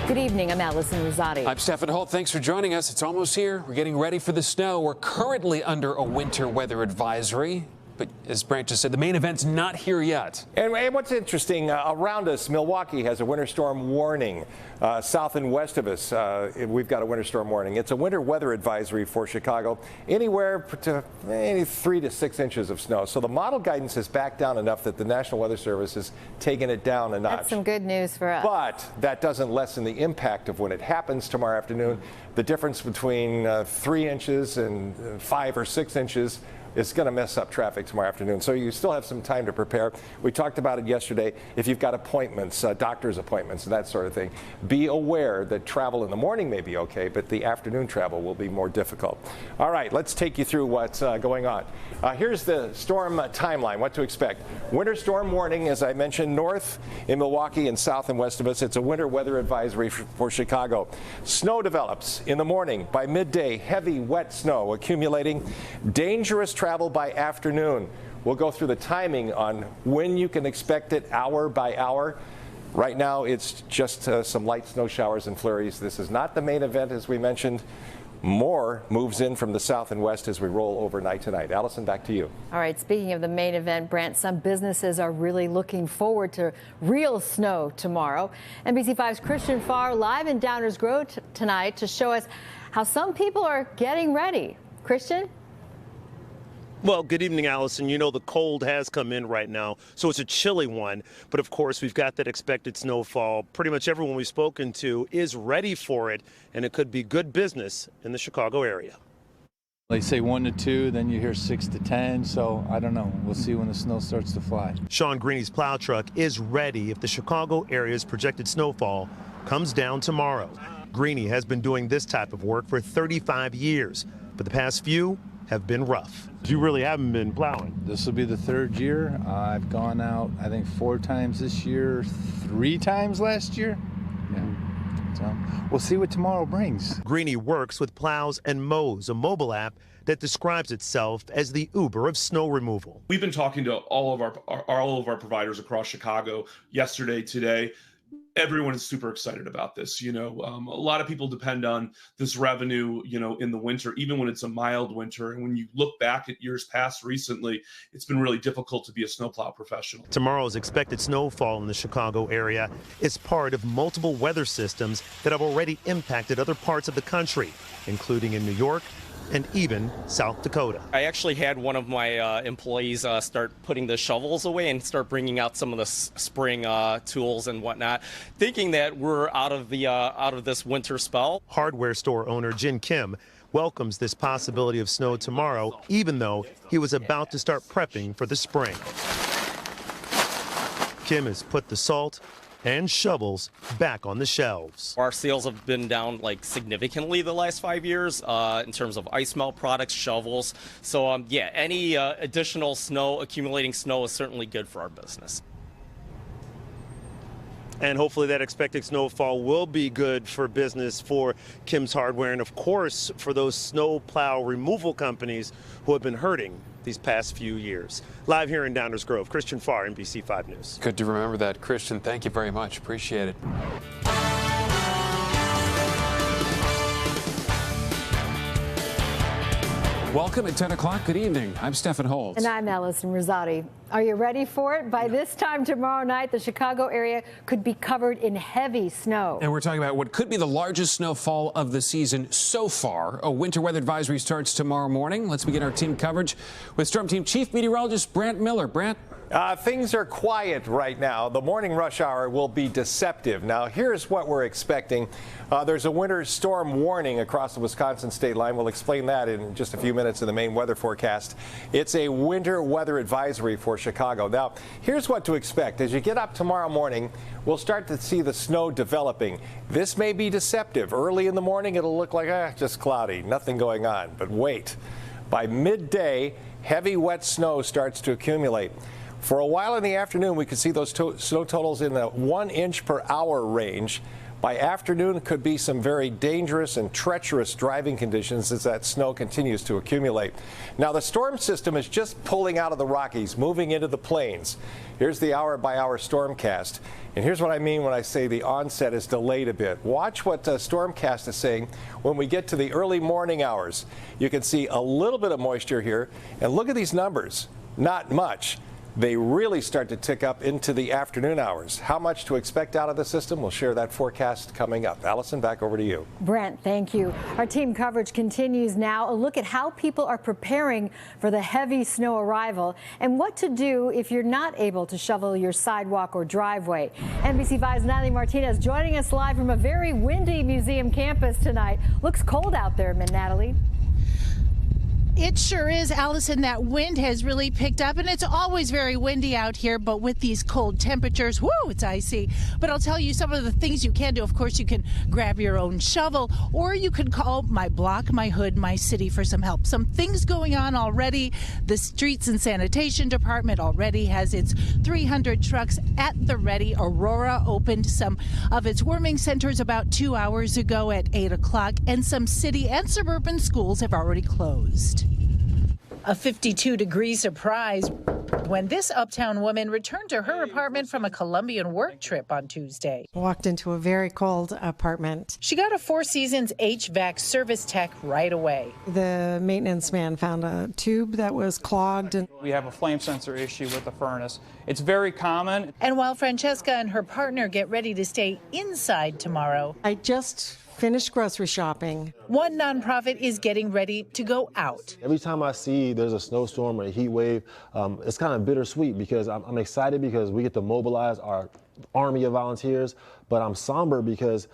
Good evening, I'm Allison Rosati. I'm Stephen Holt. Thanks for joining us. It's almost here. We're getting ready for the snow. We're currently under a winter weather advisory. But as Brant just said, the main event's not here yet. And what's interesting, around us, Milwaukee has a winter storm warning. South and west of us, we've got a winter storm warning. It's a winter weather advisory for Chicago, anywhere to maybe 3 to 6 inches of snow. So the model guidance is back down enough that the National Weather Service has taken it down a notch. That's some good news for us. But that doesn't lessen the impact of when it happens tomorrow afternoon. The difference between 3 inches and 5 or 6 inches is going to mess up traffic tomorrow afternoon. So you still have some time to prepare. We talked about it yesterday. If you've got appointments, doctor's appointments, and that sort of thing, be aware that travel in the morning may be okay, but the afternoon travel will be more difficult. All right, let's take you through what's going on. Here's the storm timeline, what to expect. Winter storm warning, as I mentioned, north in Milwaukee and south and west of us. It's a winter weather advisory for Chicago. Snow develops in the morning. By midday, heavy, wet snow accumulating. Dangerous travel by afternoon. We'll go through the timing on when you can expect it hour by hour. Right now, it's just some light snow showers and flurries. This is not the main event, as we mentioned. More moves in from the south and west as we roll overnight tonight. Allison, back to you. All right, speaking of the main event, Brant, some businesses are really looking forward to real snow tomorrow. NBC5's Christian Farr live in Downers Grove tonight to show us how some people are getting ready. Christian? Well, good evening, Allison. You know, the cold has come in right now, so it's a chilly one. But of course, we've got that expected snowfall. Pretty much everyone we've spoken to is ready for it, and it could be good business in the Chicago area. They say 1 to 2, then you hear 6 to 10, so I don't know. We'll see when the snow starts to fly. Sean Greeny's plow truck is ready if the Chicago area's projected snowfall comes down tomorrow. Greeny has been doing this type of work for 35 years, but the past few have been rough. You really haven't been plowing. This will be the 3rd year. I've gone out, I think, 4 times this year, 3 times last year. Yeah. So we'll see what tomorrow brings. Greeny works with Plows and Mows, a mobile app that describes itself as the Uber of snow removal. We've been talking to all of our providers across Chicago yesterday, today. Everyone is super excited about this. You know, a lot of people depend on this revenue, you know, in the winter, even when it's a mild winter. And when you look back at years past recently, it's been really difficult to be a snowplow professional. Tomorrow's expected snowfall in the Chicago area is part of multiple weather systems that have already impacted other parts of the country, including in New York and even South Dakota. I actually had one of my employees start putting the shovels away and start bringing out some of the spring tools and whatnot, thinking that we're out of this winter spell. Hardware store owner Jin Kim welcomes this possibility of snow tomorrow, even though he was about to start prepping for the spring. Kim has put the salt and shovels back on the shelves. Our sales have been down significantly the last 5 years in terms of ice melt products, shovels. So yeah, any additional snow, accumulating snow is certainly good for our business. And hopefully that expected snowfall will be good for business for Kim's Hardware and of course for those snow plow removal companies who have been hurting these past few years. Live here in Downers Grove, Christian Farr, NBC5 News. Good to remember that, Christian. Thank you very much. Appreciate it. Welcome at 10 o'clock. Good evening. I'm Stephen Holt. And I'm Allison Rosati. Are you ready for it? By this time tomorrow night, the Chicago area could be covered in heavy snow. And we're talking about what could be the largest snowfall of the season so far. A winter weather advisory starts tomorrow morning. Let's begin our team coverage with Storm Team Chief Meteorologist Brant Miller. Brant? Things are quiet right now. The morning rush hour will be deceptive. Now, here's what we're expecting. There's a winter storm warning across the Wisconsin state line. We'll explain that in just a few minutes in the main weather forecast. It's a winter weather advisory for Chicago. Now, here's what to expect. As you get up tomorrow morning, we'll start to see the snow developing. This may be deceptive. Early in the morning, it'll look like just cloudy, nothing going on. But wait, by midday, heavy wet snow starts to accumulate. For a while in the afternoon, we could see those snow totals in the 1 inch per hour range. By afternoon, could be some very dangerous and treacherous driving conditions as that snow continues to accumulate. Now, the storm system is just pulling out of the Rockies, moving into the plains. Here's the hour-by-hour stormcast. And here's what I mean when I say the onset is delayed a bit. Watch what Stormcast is saying when we get to the early morning hours. You can see a little bit of moisture here. And look at these numbers. Not much. They really start to tick up into the afternoon hours. How much to expect out of the system? We'll share that forecast coming up. Allison, back over to you. Brent, thank you. Our team coverage continues now. A look at how people are preparing for the heavy snow arrival and what to do if you're not able to shovel your sidewalk or driveway. NBC 5's Natalie Martinez joining us live from a very windy museum campus tonight. Looks cold out there, Natalie. It sure is, Allison. That wind has really picked up, and it's always very windy out here, but with these cold temperatures, whoo, it's icy. But I'll tell you some of the things you can do. Of course, you can grab your own shovel, or you could call My Block, My Hood, My City for some help. Some things going on already. The Streets and Sanitation Department already has its 300 trucks at the ready. Aurora opened some of its warming centers about 2 hours ago at 8 o'clock, and some city and suburban schools have already closed. A 52-degree surprise when this uptown woman returned to her apartment from a Colombian work trip on Tuesday. Walked into a very cold apartment. She got a Four Seasons HVAC service tech right away. The maintenance man found a tube that was clogged. And we have a flame sensor issue with the furnace. It's very common. And while Francesca and her partner get ready to stay inside tomorrow, I just finished grocery shopping. One nonprofit is getting ready to go out. Every time I see there's a snowstorm or a heat wave, it's kind of bittersweet because I'm excited because we get to mobilize our army of volunteers, but I'm somber because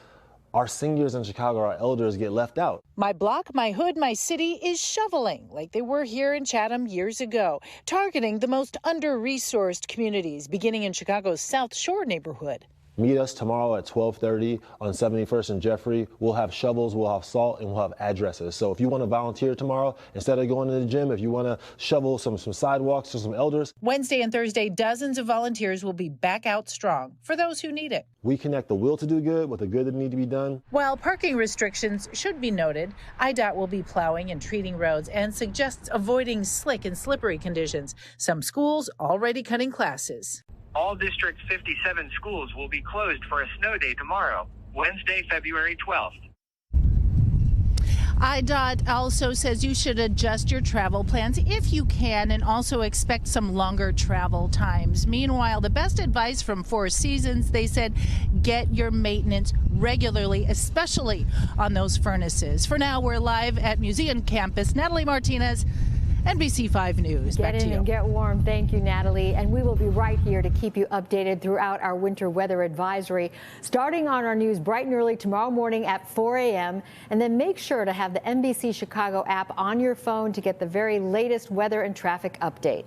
our seniors in Chicago, our elders, get left out. My Block, My Hood, My City is shoveling like they were here in Chatham years ago, targeting the most under-resourced communities, beginning in Chicago's South Shore neighborhood. Meet us tomorrow at 12:30 on 71st and Jeffrey. We'll have shovels, we'll have salt, and we'll have addresses. So if you want to volunteer tomorrow, instead of going to the gym, if you want to shovel some sidewalks for some elders. Wednesday and Thursday, dozens of volunteers will be back out strong for those who need it. We connect the will to do good with the good that need to be done. While parking restrictions should be noted, IDOT will be plowing and treating roads and suggests avoiding slick and slippery conditions. Some schools already cutting classes. All District 57 schools will be closed for a snow day tomorrow, Wednesday, February 12th. IDOT also says you should adjust your travel plans if you can and also expect some longer travel times. Meanwhile, the best advice from Four Seasons, they said, get your maintenance regularly, especially on those furnaces. For now, we're live at Museum Campus. Natalie Martinez, NBC 5 News. Get in and get warm. Thank you, Natalie. And we will be right here to keep you updated throughout our winter weather advisory, starting on our news bright and early tomorrow morning at 4 a.m. And then make sure to have the NBC Chicago app on your phone to get the very latest weather and traffic updates.